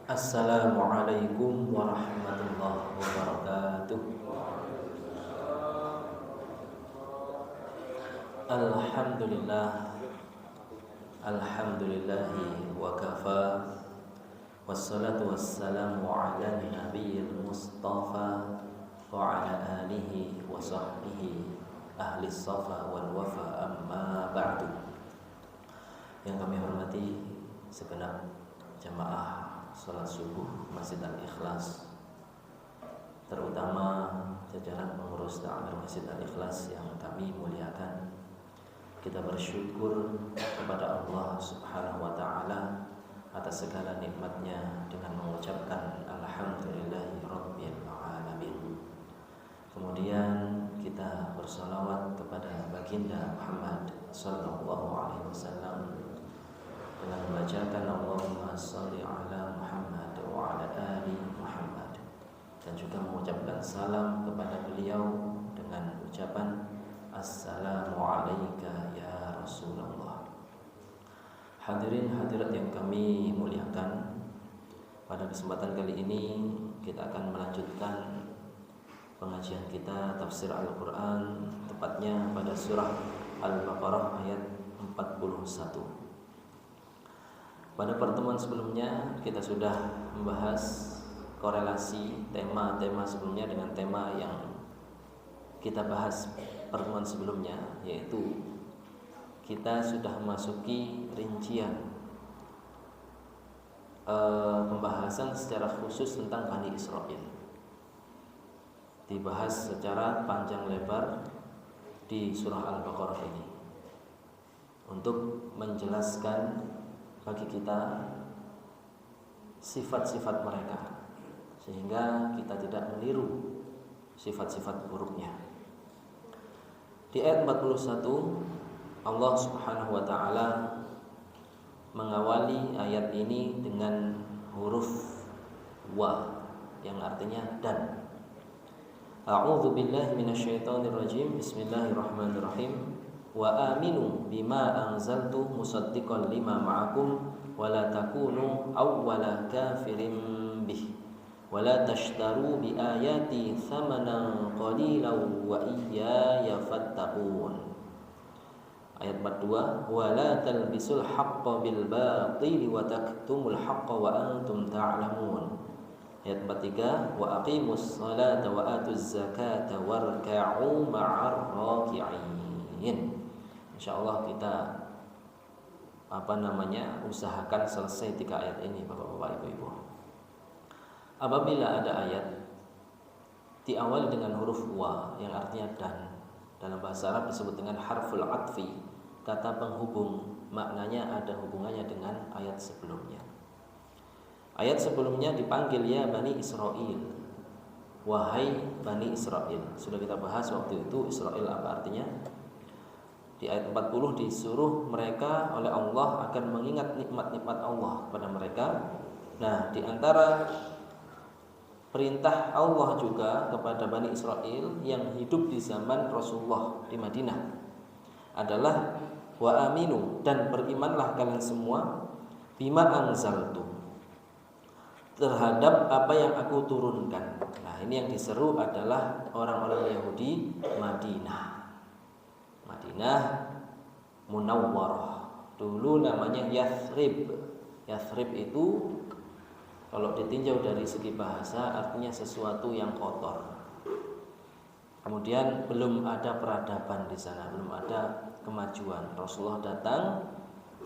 Assalamualaikum warahmatullahi wabarakatuh. Alhamdulillah, alhamdulillahi wa kafa, wassalatu wassalamu ala nabiyil mustafa wa ala alihi wa sahbihi ahli safa wal wafa, amma ba'du. Yang kami hormati segenap jamaah salat subuh Masjid Al-Ikhlas, terutama jajaran pengurus ta'mir Masjid Al-Ikhlas yang kami muliakan. Kita bersyukur kepada Allah Subhanahu wa ta'ala atas segala nikmatnya dengan mengucapkan alhamdulillahi rabbil alamin. Kemudian kita bersalawat kepada baginda Muhammad sallallahu alaihi wasallam dengan membacakan Allahumma shalli ala Muhammad wa ala ali Muhammad, dan juga mengucapkan salam kepada beliau dengan ucapan assalamu alayka ya Rasulullah. Hadirin hadirat yang kami muliakan, pada kesempatan kali ini kita akan melanjutkan pengajian kita tafsir Al-Quran, tepatnya pada surah Al-Baqarah ayat 41. Pada pertemuan sebelumnya kita sudah membahas korelasi tema-tema sebelumnya dengan tema yang kita bahas pertemuan sebelumnya, yaitu kita sudah memasuki rincian pembahasan secara khusus tentang Bani Israil. Dibahas secara panjang lebar di surah Al-Baqarah ini untuk menjelaskan bagi kita sifat-sifat mereka, sehingga kita tidak meniru sifat-sifat buruknya. Di ayat 41 Allah Subhanahu wa ta'ala mengawali ayat ini dengan huruf wa yang artinya dan. A'udzu billahi minasyaitonir rajim. Bismillahirrahmanirrahim. Wa aminu bima anzaltu musaddiqan lima ma'akum wa la takunu awwala kafirin bih wa la tashtaru bi ayati thamanan qalilan wa iyaya fattaqun. Ayat 42, wa la talbisul haqqa bil batil wa taktumul haqqa wa antum ta'lamun. Ayat 43, wa aqimus salata wa atuz zakata warka'u ma'ar raki'in. InsyaAllah kita usahakan selesai 3 ayat ini, Bapak-bapak, Ibu-ibu. Apabila ada ayat diawali dengan huruf wa yang artinya dan, dalam bahasa Arab disebut dengan harful atfi, kata penghubung, maknanya ada hubungannya dengan ayat sebelumnya. Ayat sebelumnya dipanggil ya Bani Israil, wahai Bani Israil. Sudah kita bahas waktu itu Israil apa artinya. Di ayat 40 disuruh mereka oleh Allah akan mengingat nikmat-nikmat Allah kepada mereka. Nah, di antara perintah Allah juga kepada Bani Israil yang hidup di zaman Rasulullah di Madinah adalah wa aminu, dan berimanlah kalian semua bima anzaltu, terhadap apa yang aku turunkan. Nah, ini yang diseru adalah orang-orang Yahudi Madinah Munawwarah. Dulu namanya Yathrib. Yathrib itu kalau ditinjau dari segi bahasa artinya sesuatu yang kotor. Kemudian belum ada peradaban di sana, belum ada kemajuan. Rasulullah datang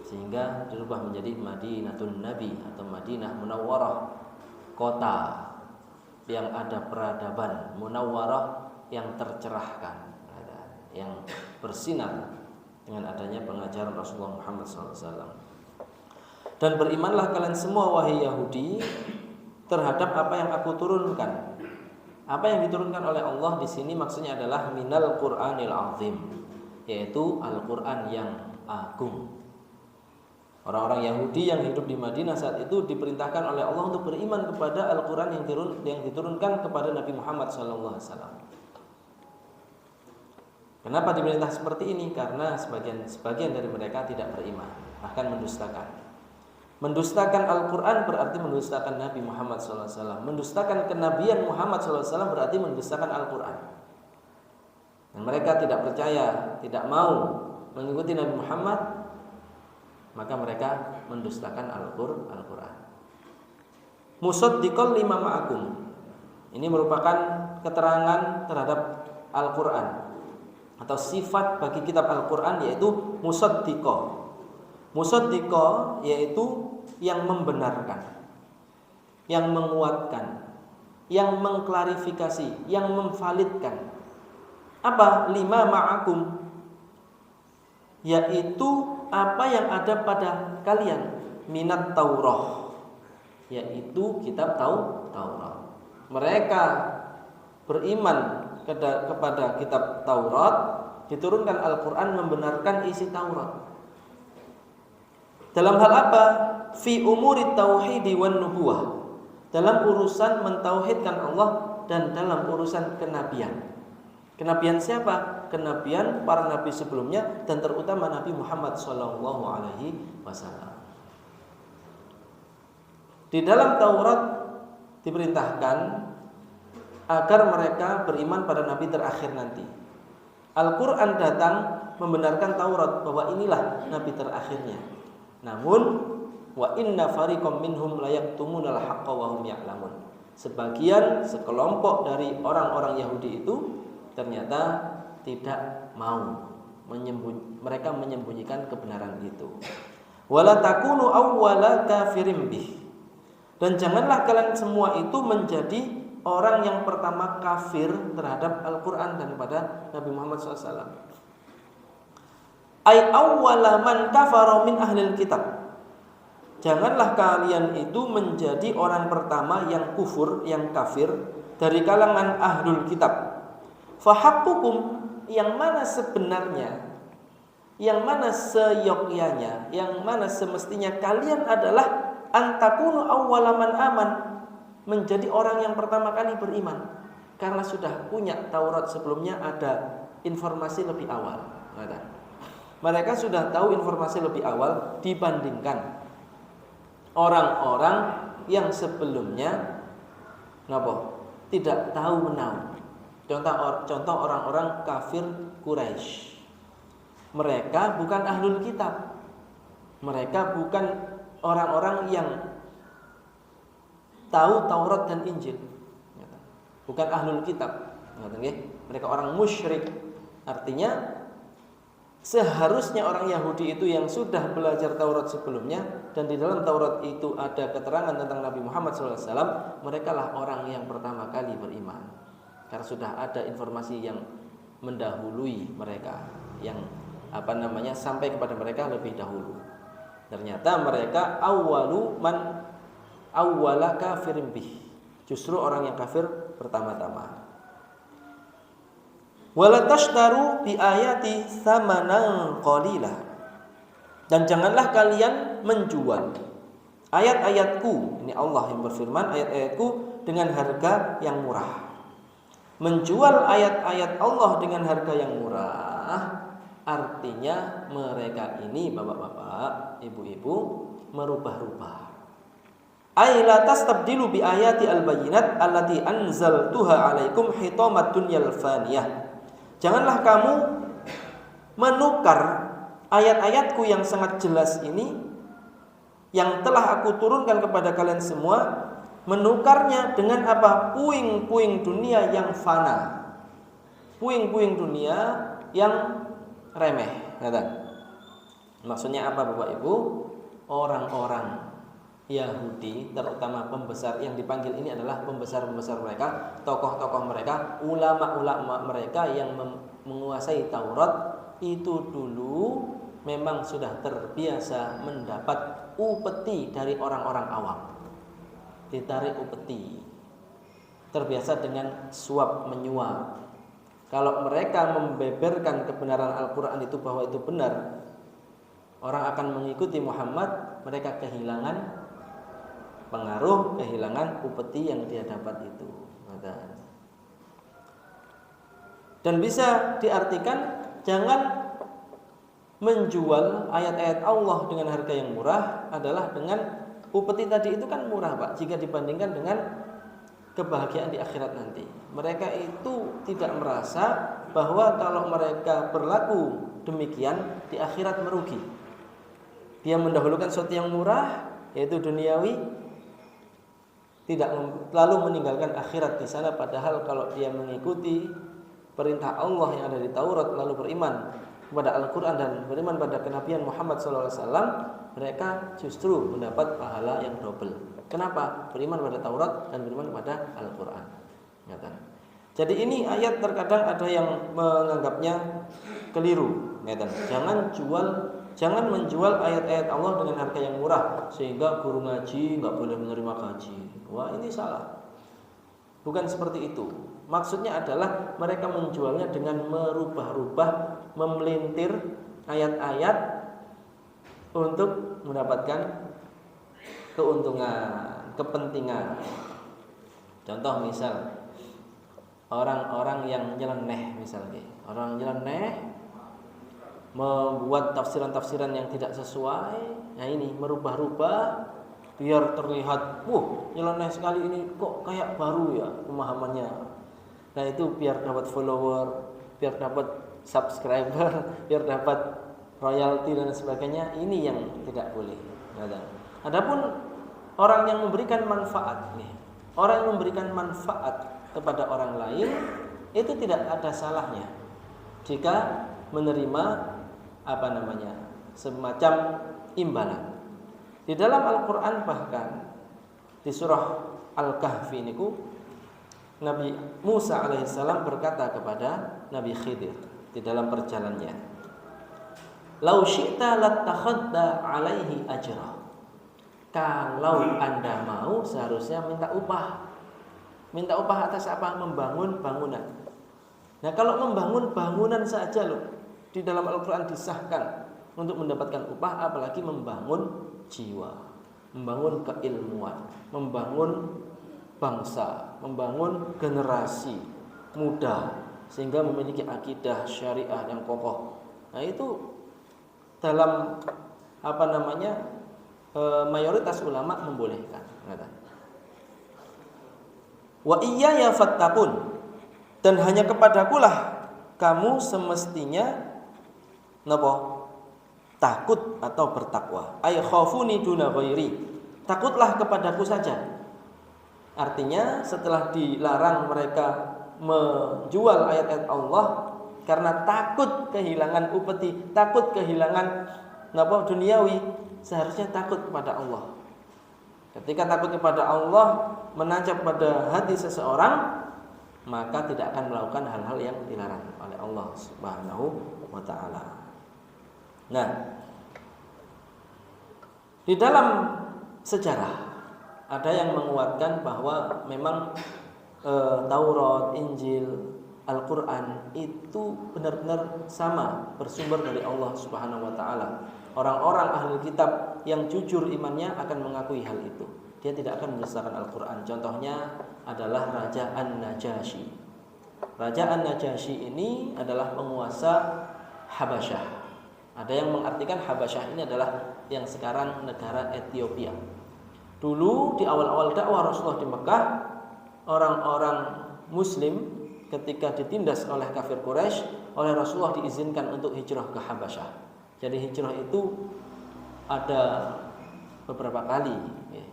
sehingga dirubah menjadi Madinatun Nabi atau Madinah Munawwarah, kota yang ada peradaban, Munawwarah yang tercerahkan, yang bersinar dengan adanya pengajaran Rasulullah Muhammad SAW. Dan berimanlah kalian semua wahai Yahudi terhadap apa yang aku turunkan. Apa yang diturunkan oleh Allah di sini maksudnya adalah minal Qur'anil azim, yaitu Al-Qur'an yang agung. Orang-orang Yahudi yang hidup di Madinah saat itu diperintahkan oleh Allah untuk beriman kepada Al-Qur'an yang diturunkan kepada Nabi Muhammad SAW. Kenapa diperintah seperti ini? Karena sebagian dari mereka tidak beriman, bahkan mendustakan. Mendustakan Al-Quran berarti mendustakan Nabi Muhammad SAW. Mendustakan kenabian Muhammad SAW berarti mendustakan Al-Quran. Dan mereka tidak percaya, tidak mau mengikuti Nabi Muhammad, maka mereka mendustakan Al-Quran. Musaddiqan lima ma'akum. Ini merupakan keterangan terhadap Al-Quran atau sifat bagi kitab Al-Quran, yaitu musaddiqo. Musaddiqo yaitu yang membenarkan, yang menguatkan, yang mengklarifikasi, yang memvalidkan. Apa? Lima ma'akum, yaitu apa yang ada pada kalian, minat Taurah, yaitu kitab Taurat. Mereka beriman kepada kitab Taurat, diturunkan Al-Quran membenarkan isi Taurat. Dalam hal apa? Fi umuri tauhidi wan nubuwah, dalam urusan mentauhidkan Allah dan dalam urusan kenabian. Kenabian siapa? Kenabian para nabi sebelumnya dan terutama Nabi Muhammad SAW. Di dalam Taurat diperintahkan agar mereka beriman pada nabi terakhir nanti. Al-Quran datang membenarkan Taurat bahwa inilah nabi terakhirnya. Namun wa inna fariqam minhum la yaktumunal haqqa wa hum ya'lamun. Sebagian sekelompok dari orang-orang Yahudi itu ternyata tidak mau mereka menyembunyikan kebenaran itu. Wala takunu awwala kafirin bih. Dan janganlah kalian semua itu menjadi orang yang pertama kafir terhadap Al-Quran dan kepada Nabi Muhammad SAW. Ay awwala man kafara min ahlil kitab. Janganlah kalian itu menjadi orang pertama yang kufur, yang kafir dari kalangan ahlul kitab. Fahaqqukum, yang mana sebenarnya, yang mana seyogyanya, yang mana semestinya kalian adalah antakunu awwala man aman, menjadi orang yang pertama kali beriman, karena sudah punya Taurat sebelumnya, ada informasi lebih awal. Mereka sudah tahu informasi lebih awal dibandingkan orang-orang yang sebelumnya tidak tahu menahu. Contoh orang-orang kafir Quraisy. Mereka bukan ahlul kitab. Mereka bukan orang-orang yang tahu Taurat dan Injil. Bukan ahlul kitab. Mereka orang musyrik. Artinya seharusnya orang Yahudi itu yang sudah belajar Taurat sebelumnya dan di dalam Taurat itu ada keterangan tentang Nabi Muhammad SAW, mereka lah orang yang pertama kali beriman. Karena sudah ada informasi yang mendahului mereka, yang sampai kepada mereka lebih dahulu. Ternyata mereka awwala kafirin bih, justru orang yang kafir pertama-tama. Wala tashtaru bi ayati tsamanan qalilah. Dan janganlah kalian menjual ayat-ayatku, ini Allah yang berfirman, ayat-ayatku dengan harga yang murah. Menjual ayat-ayat Allah dengan harga yang murah artinya mereka ini, bapak-bapak, ibu-ibu, merubah-rubah. Ay la tastabdilu bi ayati al-bayyinat allati anzaltuha 'alaikum hitamat dunyal faniyah. Janganlah kamu menukar ayat-ayatku yang sangat jelas ini, yang telah aku turunkan kepada kalian semua, menukarnya dengan apa? Puing-puing dunia yang fana, puing-puing dunia yang remeh. Maksudnya apa, Bapak Ibu? Orang-orang Yahudi, terutama pembesar yang dipanggil ini adalah pembesar-pembesar mereka, tokoh-tokoh mereka, ulama-ulama mereka yang menguasai Taurat itu dulu memang sudah terbiasa mendapat upeti dari orang-orang awam. Ditarik upeti, terbiasa dengan suap menyuap. Kalau mereka membeberkan kebenaran Al-Quran itu bahwa itu benar, orang akan mengikuti Muhammad, mereka kehilangan pengaruh, kehilangan upeti yang dia dapat itu. Dan bisa diartikan, jangan menjual ayat-ayat Allah dengan harga yang murah adalah dengan upeti tadi itu kan murah Pak jika dibandingkan dengan kebahagiaan di akhirat nanti. Mereka itu tidak merasa bahwa kalau mereka berlaku demikian di akhirat merugi. Dia mendahulukan sesuatu yang murah yaitu duniawi, tidak lalu meninggalkan akhirat di sana, padahal kalau dia mengikuti perintah Allah yang ada di Taurat lalu beriman kepada Al-Quran dan beriman pada kenabian Muhammad SAW, mereka justru mendapat pahala yang double. Kenapa? Beriman pada Taurat dan beriman pada Al-Quran. Jadi ini ayat terkadang ada yang menganggapnya keliru. Jangan menjual ayat-ayat Allah dengan harga yang murah sehingga guru ngaji nggak boleh menerima gaji. Wah, ini salah. Bukan seperti itu. Maksudnya adalah mereka menjualnya dengan merubah-rubah, memelintir ayat-ayat untuk mendapatkan keuntungan, kepentingan. Contoh misal orang-orang yang nyeleneh misalnya, orang nyeleneh membuat tafsiran-tafsiran yang tidak sesuai. Nah ini merubah-rubah biar terlihat, nyeleneh sekali ini, kok kayak baru ya pemahamannya. Nah itu biar dapat follower, biar dapat subscriber, biar dapat royalti dan sebagainya. Ini yang tidak boleh. Adapun orang yang memberikan manfaat nih, orang yang memberikan manfaat kepada orang lain itu tidak ada salahnya jika menerima semacam imbalan. Di dalam Al-Quran bahkan di surah Al-Kahfi niku Nabi Musa alaihissalam berkata kepada Nabi Khidir di dalam perjalanannya, "Lau syi'ta lattakhadta alaihi ajra." Kalau Anda mau seharusnya minta upah. Minta upah atas apa? Membangun bangunan. Nah, kalau membangun bangunan saja loh di dalam Al-Quran disahkan untuk mendapatkan upah, apalagi membangun jiwa, membangun keilmuan, membangun bangsa, membangun generasi muda sehingga memiliki akidah syariah yang kokoh. Nah itu dalam mayoritas ulama membolehkan. Wa iyaya fattaqun, dan hanya kepadakulah kamu semestinya takut atau bertakwa. Ay khafuni duna ghairi, takutlah kepadaku saja. Artinya setelah dilarang mereka menjual ayat-ayat Allah karena takut kehilangan upeti, takut kehilangan duniawi, seharusnya takut kepada Allah. Ketika takut kepada Allah menancap pada hati seseorang, maka tidak akan melakukan hal-hal yang dilarang oleh Allah Subhanahu wa taala. Nah, di dalam sejarah ada yang menguatkan bahwa memang Taurat, Injil, Al-Quran itu benar-benar sama, bersumber dari Allah Subhanahu wa taala. Orang-orang ahli kitab yang jujur imannya akan mengakui hal itu. Dia tidak akan mendustakan Al-Quran. Contohnya adalah Raja An-Najasyi. Raja An-Najasyi ini adalah penguasa Habasyah. Ada yang mengartikan Habasyah ini adalah yang sekarang negara Ethiopia. Dulu di awal-awal dakwah Rasulullah di Mekah, orang-orang Muslim ketika ditindas oleh kafir Quraisy, oleh Rasulullah diizinkan untuk hijrah ke Habasyah. Jadi hijrah itu ada beberapa kali.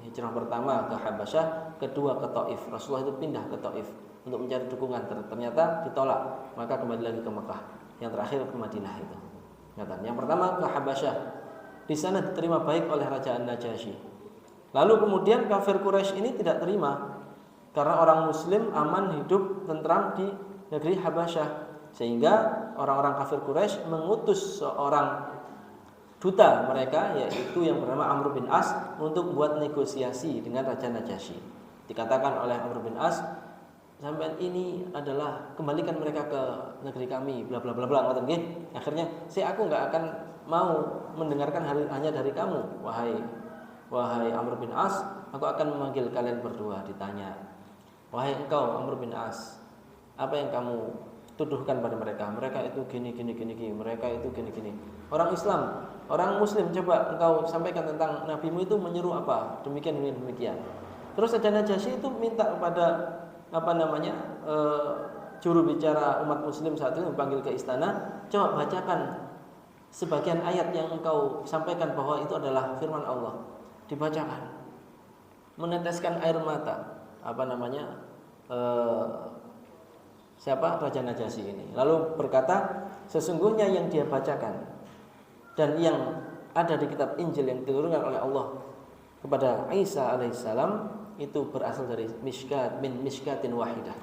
Hijrah pertama ke Habasyah, kedua ke Taif. Rasulullah itu pindah ke Taif untuk mencari dukungan. Ternyata ditolak, maka kembali lagi ke Mekah. Yang terakhir ke Madinah itu. Yang pertama ke Habasyah. Di sana diterima baik oleh Raja An-Najasyi. Lalu kemudian kafir Quraisy ini tidak terima karena orang Muslim aman hidup tentram di negeri Habasyah, sehingga orang-orang kafir Quraisy mengutus seorang duta mereka, yaitu yang bernama Amr bin As, untuk buat negosiasi dengan Raja Najasyi. Dikatakan oleh Amr bin As, sampean ini adalah kembalikan mereka ke negeri kami, bla bla bla bla. Akhirnya aku nggak akan mau mendengarkan hanya dari kamu, wahai Amr bin As, aku akan memanggil kalian berdua, ditanya, wahai engkau Amr bin As, apa yang kamu tuduhkan pada mereka. Mereka itu gini, mereka itu gini. Orang Islam, orang Muslim, coba engkau sampaikan tentang nabimu itu menyeru apa? Demikian. Terus ada Najasyi itu minta kepada juru bicara umat Muslim saat itu dipanggil ke istana, coba bacakan sebagian ayat yang engkau sampaikan bahwa itu adalah firman Allah. Dibacakan, meneteskan air mata. Siapa Raja Najasyi ini? Lalu berkata, sesungguhnya yang dia bacakan dan yang ada di kitab Injil yang diturunkan oleh Allah kepada Isa alaihissalam itu berasal dari min mishkatin wahidah,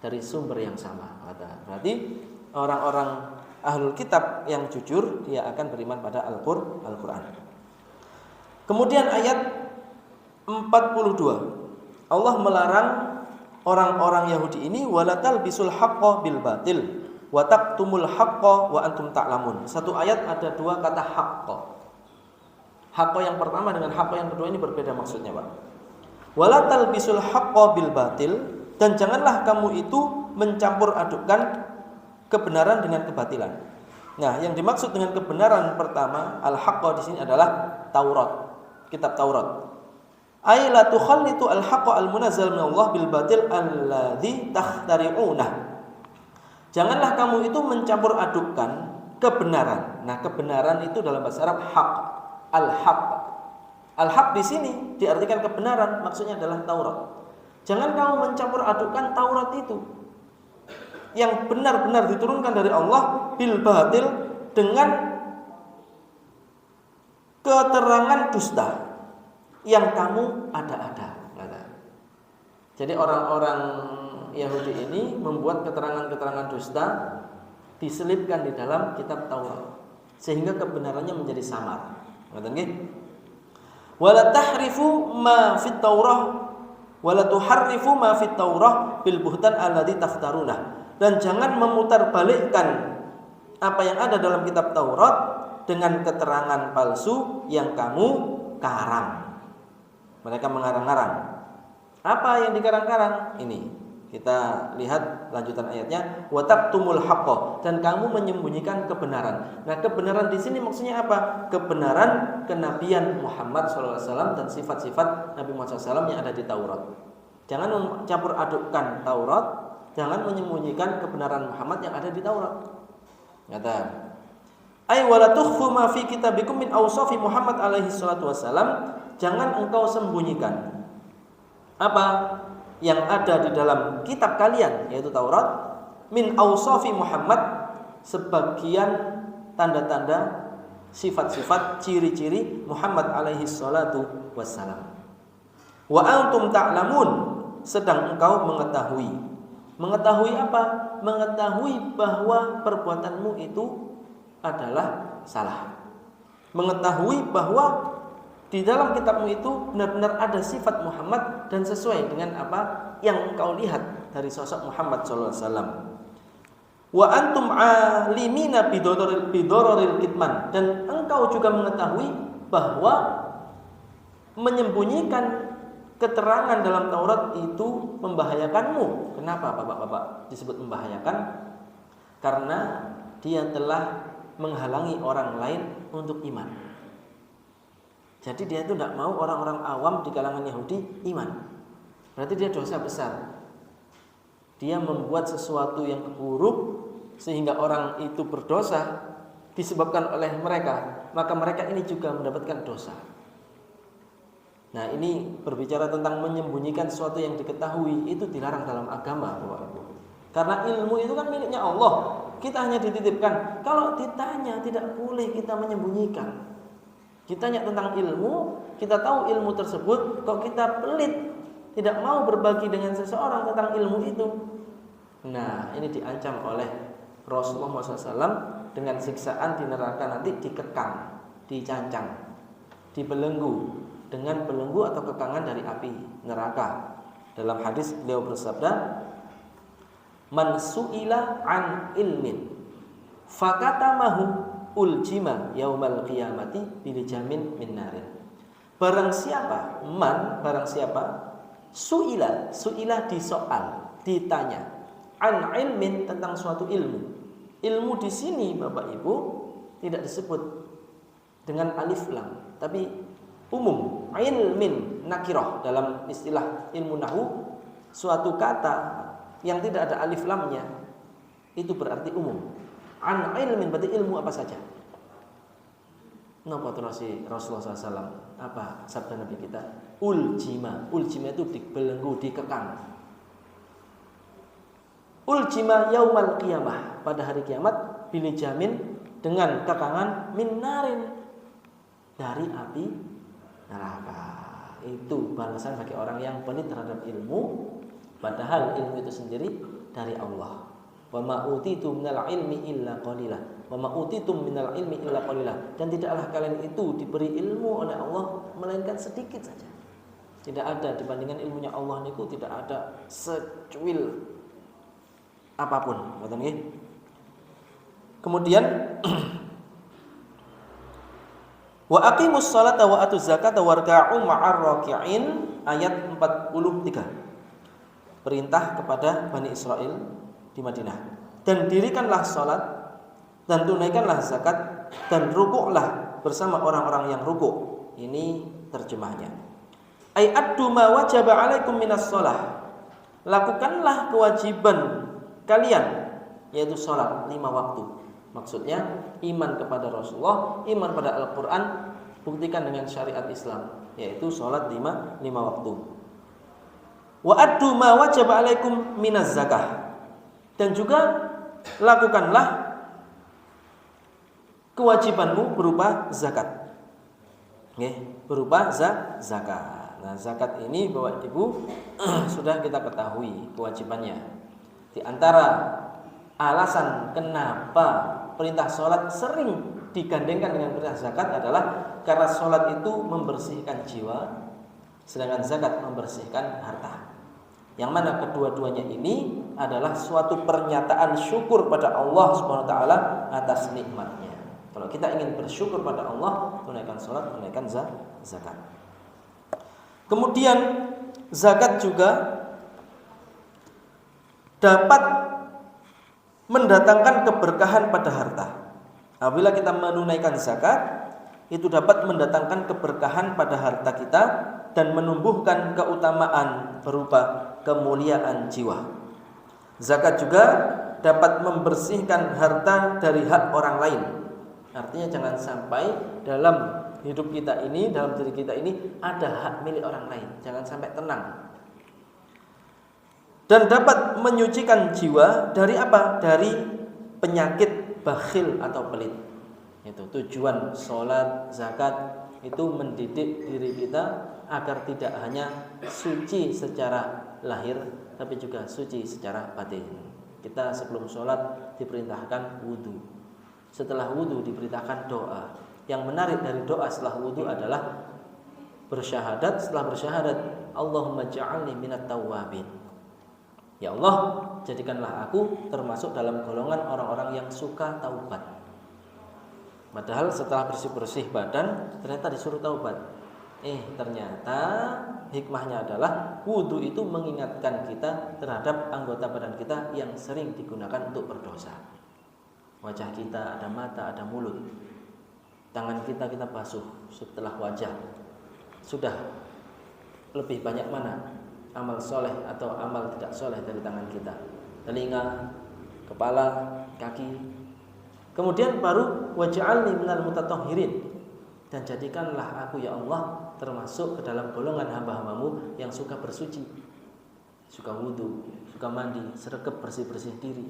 dari sumber yang sama. Berarti orang-orang ahlul kitab yang jujur dia akan beriman pada Al-Quran. Kemudian ayat 42, Allah melarang orang-orang Yahudi ini wala talbisul haqqo bil batil wa taqtumul haqqo wa antum ta'lamun. Satu ayat ada dua kata haqqo. Haqqo yang pertama dengan haqqo yang kedua ini berbeda maksudnya, Pak. Wala talbisul haqqo bil batil, dan janganlah kamu itu mencampur adukkan kebenaran dengan kebatilan. Nah, yang dimaksud dengan kebenaran pertama al-haqqo di sini adalah Taurat, kitab Taurat. Ay la tukhallitu al-haqqa al-munazzal min Allah bil batil alladzi takhtari'unah. Janganlah kamu itu mencampur adukkan kebenaran. Nah, kebenaran itu dalam bahasa Arab haq, al-haq. Al-haq di sini diartikan kebenaran, maksudnya adalah Taurat. Jangan kamu mencampur adukkan Taurat itu yang benar-benar diturunkan dari Allah bil batil dengan keterangan dusta yang kamu ada-ada. Jadi orang-orang Yahudi ini membuat keterangan-keterangan dusta diselipkan di dalam kitab Taurat sehingga kebenarannya menjadi samar. Ngoten nggih? Wala tahrifu ma fit Taurah wala tuharrifu ma fit Taurah bil buhtan alladzi taftaruna. Dan jangan memutarbalikkan apa yang ada dalam kitab Taurat dengan keterangan palsu yang kamu karang. Mereka mengarang-arang. Apa yang dikarang-karang? Ini kita lihat lanjutan ayatnya. Wa taqtumul haqqo, dan kamu menyembunyikan kebenaran. Nah, kebenaran di sini maksudnya apa? Kebenaran kenabian Muhammad SAW dan sifat-sifat Nabi Muhammad SAW yang ada di Taurat. Jangan mencampur adukkan Taurat, jangan menyembunyikan kebenaran Muhammad yang ada di Taurat. Kata ay wala tukhfu ma fi kitabikum min awsafi Muhammad alaihi salatu wasalam. Jangan engkau sembunyikan apa yang ada di dalam kitab kalian, yaitu Taurat, min awsafi Muhammad, sebagian tanda-tanda, sifat-sifat, ciri-ciri Muhammad alaihi salatu wassalam. Wa antum ta'lamun, sedang engkau mengetahui. Mengetahui apa? Mengetahui bahwa perbuatanmu itu adalah salah. Mengetahui bahwa di dalam kitabmu itu benar-benar ada sifat Muhammad dan sesuai dengan apa yang engkau lihat dari sosok Muhammad SAW. Wa antum alimina bidororil kitman, dan engkau juga mengetahui bahwa menyembunyikan keterangan dalam Taurat itu membahayakanmu. Kenapa Bapak-bapak disebut membahayakan? Karena dia telah menghalangi orang lain untuk iman. Jadi dia itu tidak mau orang-orang awam di kalangan Yahudi iman. Berarti dia dosa besar. Dia membuat sesuatu yang buruk sehingga orang itu berdosa disebabkan oleh mereka, maka mereka ini juga mendapatkan dosa. Nah, ini berbicara tentang menyembunyikan sesuatu yang diketahui, itu dilarang dalam agama, Bapak-Ibu. Karena ilmu itu kan miliknya Allah. Kita hanya dititipkan. Kalau ditanya, tidak boleh kita menyembunyikan. Kita tanya tentang ilmu, kita tahu ilmu tersebut, kok kita pelit, tidak mau berbagi dengan seseorang tentang ilmu itu. Nah, ini diancam oleh Rasulullah SAW dengan siksaan di neraka nanti, dikekang, dicancang, dibelenggu dengan belenggu atau kekangan dari api neraka. Dalam hadis beliau bersabda, man su'ila an ilmin fakatamahu uljima yaumal qiyamati bilijamin min narin. Barang siapa su'ila disoal, ditanya an ilmin, tentang suatu ilmu. Ilmu di sini Bapak Ibu tidak disebut dengan alif lam, tapi umum. Ilmin nakirah dalam istilah ilmu nahwu, suatu kata yang tidak ada alif lamnya itu berarti umum. An ilmin berarti ilmu apa saja. Napa Rasulullah SAW? Apa sabda Nabi kita? Uljima. Uljima itu dibelenggu, dikekang. Uljima yaumal qiyamah, pada hari kiamat, bilijamin, dengan kekangan, min narin, dari api neraka. Itu balasan bagi orang yang pelit terhadap ilmu, padahal ilmu itu sendiri dari Allah. Wa ma utitum minal ilmi illa qalila. Wa ma utitum minal ilmi illa qalila. Dan tidaklah kalian itu diberi ilmu oleh Allah melainkan sedikit saja. Tidak ada dibandingkan ilmunya Allah niku, tidak ada secuil apapun. Ngoten nggih. Kemudian wa aqimus sholata wa atuz zakata warka'u ma'ar raki'in, ayat 43. Perintah kepada Bani Israel di Madinah. Dan dirikanlah salat dan tunaikanlah zakat dan rukuklah bersama orang-orang yang rukuk. Ini terjemahnya. Ai addu ma wajaba 'alaikum minas shalah. Lakukanlah kewajiban kalian, yaitu salat 5 waktu. Maksudnya iman kepada Rasulullah, iman pada Al-Qur'an, buktikan dengan syariat Islam, yaitu salat 5 waktu. Wa addu ma wajaba 'alaikum minaz zakah. Dan juga lakukanlah kewajibanmu berupa zakat. Berupa zakat. Nah, zakat ini Bapak Ibu sudah kita ketahui kewajibannya. Di antara alasan kenapa perintah sholat sering digandengkan dengan perintah zakat adalah karena sholat itu membersihkan jiwa, sedangkan zakat membersihkan harta. Yang mana kedua-duanya ini adalah suatu pernyataan syukur pada Allah Subhanahu wa taala atas nikmatnya. Kalau kita ingin bersyukur pada Allah, tunaikan salat, tunaikan zakat. Kemudian zakat juga dapat mendatangkan keberkahan pada harta. Apabila kita menunaikan zakat, itu dapat mendatangkan keberkahan pada harta kita dan menumbuhkan keutamaan berupa kemuliaan jiwa. Zakat juga dapat membersihkan harta dari hak orang lain. Artinya jangan sampai dalam hidup kita ini, dalam diri kita ini ada hak milik orang lain. Jangan sampai tenang. Dan dapat menyucikan jiwa dari apa? Dari penyakit bakhil atau pelit. Itu tujuan sholat, zakat itu mendidik diri kita agar tidak hanya suci secara lahir, tapi juga suci secara batin. Kita sebelum sholat diperintahkan wudu. Setelah wudu diperintahkan doa. Yang menarik dari doa setelah wudu adalah bersyahadat. Setelah bersyahadat, Allahumma ja'alni minat tawwabin. Ya Allah, jadikanlah aku termasuk dalam golongan orang-orang yang suka taubat. Padahal setelah bersih-bersih badan ternyata disuruh taubat. Ternyata hikmahnya adalah wudu itu mengingatkan kita terhadap anggota badan kita yang sering digunakan untuk berdosa. Wajah kita ada mata, ada mulut. Tangan kita basuh setelah wajah. Sudah lebih banyak mana amal soleh atau amal tidak soleh dari tangan kita? Telinga, kepala, kaki. Kemudian baru waj'alni minal mutatahhirin, dan jadikanlah aku ya Allah termasuk ke dalam golongan hamba-hambamu yang suka bersuci, suka wudu, suka mandi, sergap bersih-bersih diri.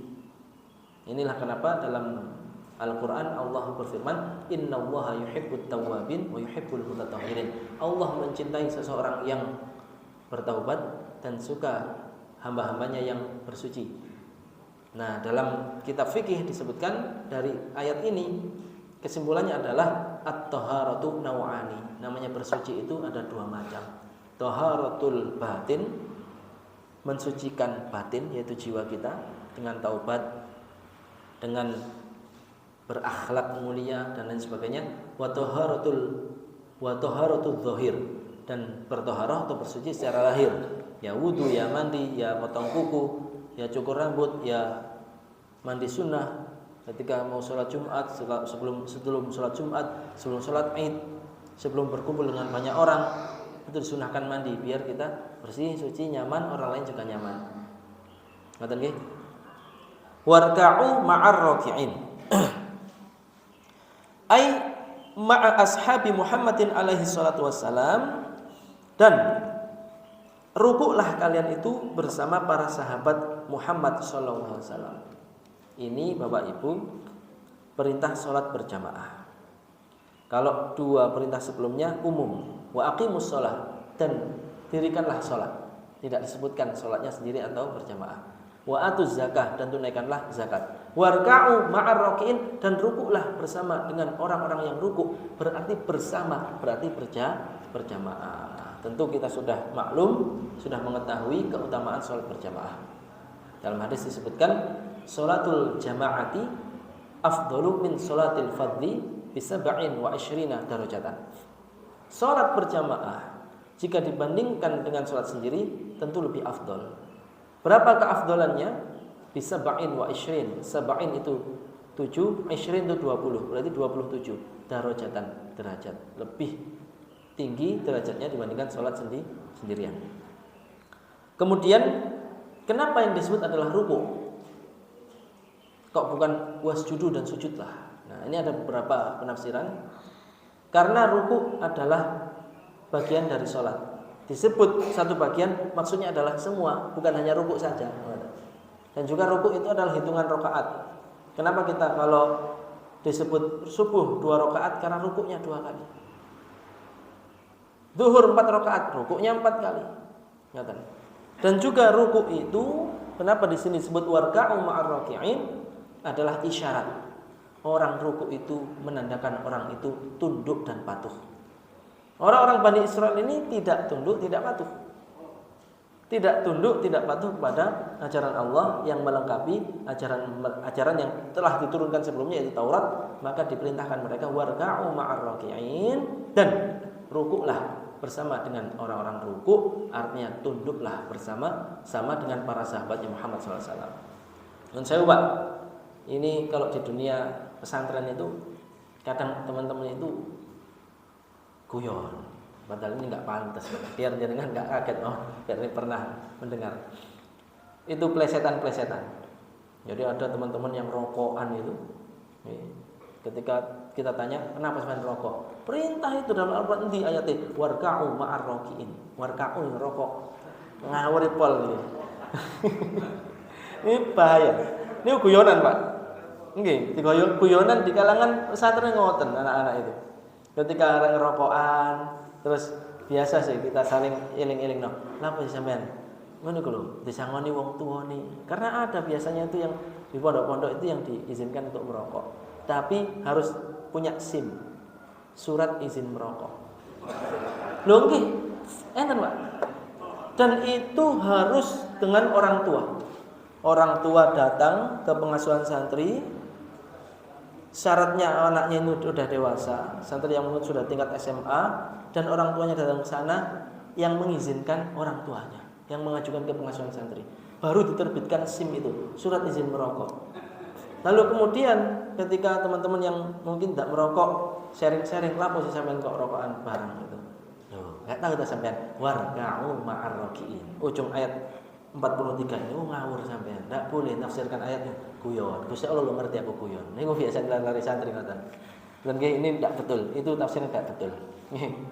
Inilah kenapa dalam Al-Quran Allah berfirman, innallaha yuhibbut tawwabin wa yuhibbul mutatahhirin. Allah mencintai seseorang yang bertaubat dan suka hamba-hambanya yang bersuci. Nah, dalam kitab fikih disebutkan dari ayat ini, kesimpulannya adalah at-taharatu naw'ani. Namanya bersuci itu ada 2 macam. Taharatul batin, mensucikan batin yaitu jiwa kita dengan taubat, dengan berakhlak mulia dan lain sebagainya. Wa taharatul zahir, dan bertoharah atau bersuci secara lahir. Ya wudu, ya mandi, ya potong kuku, ya cukur rambut, ya mandi sunnah ketika mau sholat Jumat, sebelum sholat Jumat, sebelum sholat Id, sebelum berkumpul dengan banyak orang, itu disunahkan mandi biar kita bersih, suci, nyaman, orang lain juga nyaman. Ngoten nggih? Warka'u ma'ar raki'in. Ai ma'a ashabi Muhammadin alaihi salatu wassalam, dan rukuklah kalian itu bersama para sahabat Muhammad sallallahu alaihi wasallam. Ini Bapak Ibu perintah salat berjamaah. Kalau dua perintah sebelumnya umum, wa aqimus shalah, dan dirikanlah salat. Tidak disebutkan salatnya sendiri atau berjamaah. Wa atuz zakah, dan tunaikanlah zakat. Warka'u ma'ar raki'in, dan rukuklah bersama dengan orang-orang yang rukuk. Berarti bersama, berarti berjamaah. Tentu kita sudah maklum, sudah mengetahui keutamaan salat berjamaah. Dalam hadis disebutkan salatul jama'ati afdalu min salatil fardhi bi 27 darajatan. Salat berjamaah jika dibandingkan dengan salat sendiri tentu lebih afdal. Berapa keafdalannya? Bisa ba'in wa isyrin. Sab'in itu 7, isyrin itu 20. Berarti 27 darajatan, derajat. Lebih tinggi derajatnya dibandingkan sholat sendirian. Kemudian kenapa yang disebut adalah ruku'? Kok bukan wasjudu dan sujudlah? Nah, ini ada beberapa penafsiran. Karena ruku' adalah bagian dari sholat. Disebut satu bagian, maksudnya adalah semua, bukan hanya rukuk saja. Dan juga rukuk itu adalah hitungan rakaat. Kenapa kita kalau disebut subuh 2 rakaat? Karena rukuknya 2 kali. Zuhur 4 rakaat, rukuknya 4 kali. Dan juga rukuk itu, kenapa di sini disebut warka'u ma'ar raki'in? Adalah isyarat. Orang rukuk itu menandakan orang itu tunduk dan patuh. Orang-orang Bani Israel ini tidak tunduk, tidak patuh. Tidak tunduk, tidak patuh kepada ajaran Allah yang melengkapi ajaran yang telah diturunkan sebelumnya, yaitu Taurat. Maka diperintahkan mereka warka'u ma'ar raki'in, dan rukuklah bersama dengan orang-orang rukuk, artinya tunduklah sama dengan para sahabatnya Muhammad SAW. Dan saya Pak, ini kalau di dunia pesantren itu kadang teman-teman itu guyon, padahal ini nggak pantas. Biar jenengan nggak kaget, biar ini pernah mendengar. Itu plesetan-plesetan. Jadi ada teman-teman yang rokokan itu. Ketika kita tanya, kenapa sampean rokok? Perintah itu dalam Al-Qur'an di ayat warka'u ma'ar raki'in. Warka'u rokok. Ngawur pol ini. Ini bahaya. Ini guyonan, Pak. Nggih, guyonan di kalangan pesantren ngoten anak-anak itu. Ketika orang ngerokokan, terus biasa sih kita saling iling-iling no. Napa sih sampean? Ngono ku lho, disangoni wong tuwa ni. Karena ada biasanya itu yang di pondok-pondok itu yang diizinkan untuk merokok. Tapi harus punya SIM. Surat izin merokok. Lho nggih, enten, Pak. Dan itu harus dengan orang tua. Orang tua datang ke pengasuhan santri. Syaratnya anaknya itu sudah dewasa, santri yang sudah tingkat SMA, dan orang tuanya datang ke sana yang mengizinkan orang tuanya, yang mengajukan ke pengasuhan santri. Baru diterbitkan SIM itu, surat izin merokok. Lalu kemudian ketika teman-teman yang mungkin tidak merokok sharing-sharing, lapo sih sampean kok rokokan bareng gitu. Loh, enggak tahu kita sampean warka'u ma'ar raki'in. Ujung ayat 43 ini ngawur sampean. Enggak boleh tafsirkan ayatnya guyon. Gusti Allah lu ngerti aku guyon. Niku biasa lari santri ngoten. Dan ini tidak betul. Itu tafsirnya tidak betul.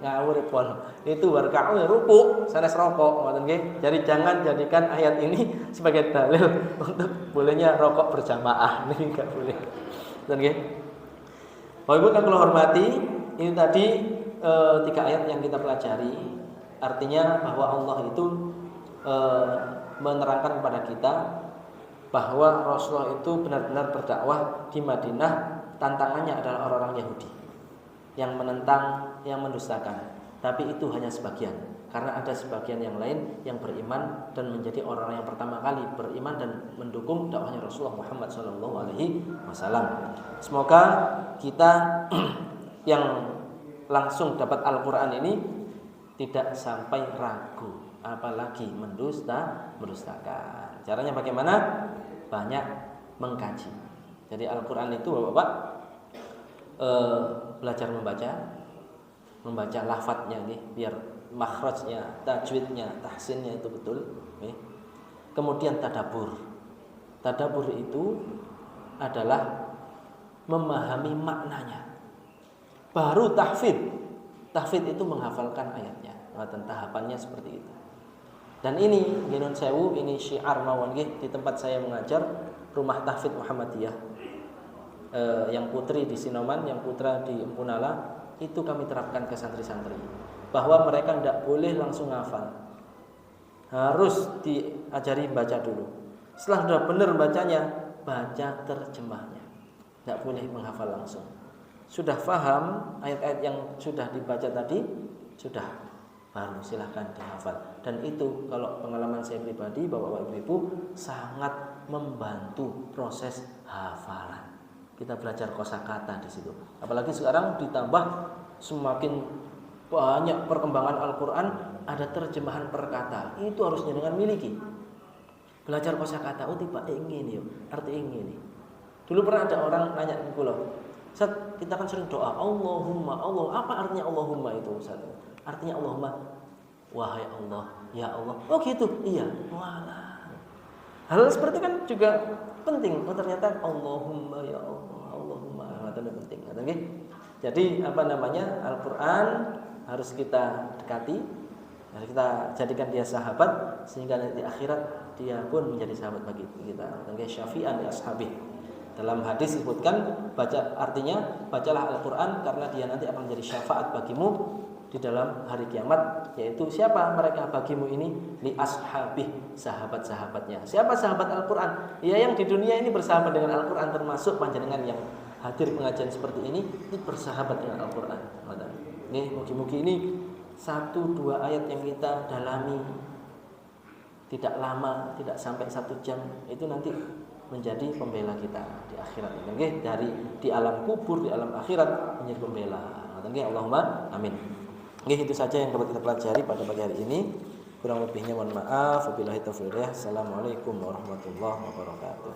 Ngawur pol. Itu warka'u ya ruku, sanes rokok ngoten nggih. Jadi jangan jadikan ayat ini sebagai dalil untuk bolehnya rokok berjamaah. Niki enggak boleh. Dan nggih. Bapak Ibu yang kula hormati, ini tadi 3 ayat yang kita pelajari. Artinya bahwa Allah itu menerangkan kepada kita bahwa Rasulullah itu benar-benar berdakwah di Madinah. Tantangannya adalah orang-orang Yahudi yang menentang, yang mendustakan. Tapi itu hanya sebagian, karena ada sebagian yang lain yang beriman dan menjadi orang yang pertama kali beriman dan mendukung dakwahnya Rasulullah Muhammad SAW. Semoga kita yang langsung dapat Al-Quran ini tidak sampai ragu apalagi mendustakan. Caranya bagaimana? Banyak mengkaji. Jadi Al-Qur'an itu Bapak belajar membaca lafadznya nih, biar makhrajnya, tajwidnya, tahsinnya itu betul nih. Kemudian tadabbur. Tadabbur itu adalah memahami maknanya. Baru tahfidz. Tahfidz itu menghafalkan ayatnya. Tahapannya seperti itu. Dan ini Ginun Sewu, ini syiar mawon nggih di tempat saya mengajar, Rumah Tahfidz Muhammadiyah. Yang putri di Sinoman, yang putra di Empunala, itu kami terapkan ke santri-santri bahwa mereka tidak boleh langsung hafal. Harus diajari baca dulu. Setelah sudah benar bacanya, baca terjemahnya. Tidak boleh menghafal langsung. Sudah paham ayat-ayat yang sudah dibaca tadi, sudah, baru silahkan dihafal. Dan itu kalau pengalaman saya pribadi, Bapak-bapak Ibu, sangat membantu proses hafalan. Kita belajar kosakata di situ. Apalagi sekarang ditambah semakin banyak perkembangan Al-Qur'an, ada terjemahan per kata. Itu harusnya dengan miliki. Belajar kosakata, oh tiba ingin yo, arti ingin. Dulu pernah ada orang nanya ke kula, Ustaz, kita kan sering doa, Allahumma, Allah, apa artinya Allahumma itu, Ustaz? Artinya Allahumma, wahai Allah, ya Allah. Oh gitu, iya. Walah. Hal seperti kan juga penting. Oh ternyata Allahumma ya Allah, Allahumma, itu penting. Jadi Al-Qur'an harus kita dekati, harus kita jadikan dia sahabat, sehingga nanti akhirat dia pun menjadi sahabat bagi kita. Syafi'an li ashabih. Dalam hadis disebutkan, bacalah Al-Qur'an karena dia nanti akan menjadi syafaat bagimu di dalam hari kiamat. Yaitu siapa mereka bagimu ini? Li ashabih, sahabat-sahabatnya. Siapa sahabat Al-Qur'an? Ya yang di dunia ini bersahabat dengan Al-Qur'an, termasuk panjenengan yang hadir pengajian seperti ini bersahabat dengan Al-Qur'an. Nih, mugi-mugi ini 1-2 ayat yang kita dalami tidak lama, tidak sampai 1 jam, itu nanti menjadi pembela kita di akhirat. Dari di alam kubur, di alam akhirat menjadi pembela. Allahumma amin. Itu saja yang dapat kita pelajari pada pagi hari ini. Kurang lebihnya mohon maaf. Wabillahi taufiq. Assalamualaikum warahmatullahi wabarakatuh.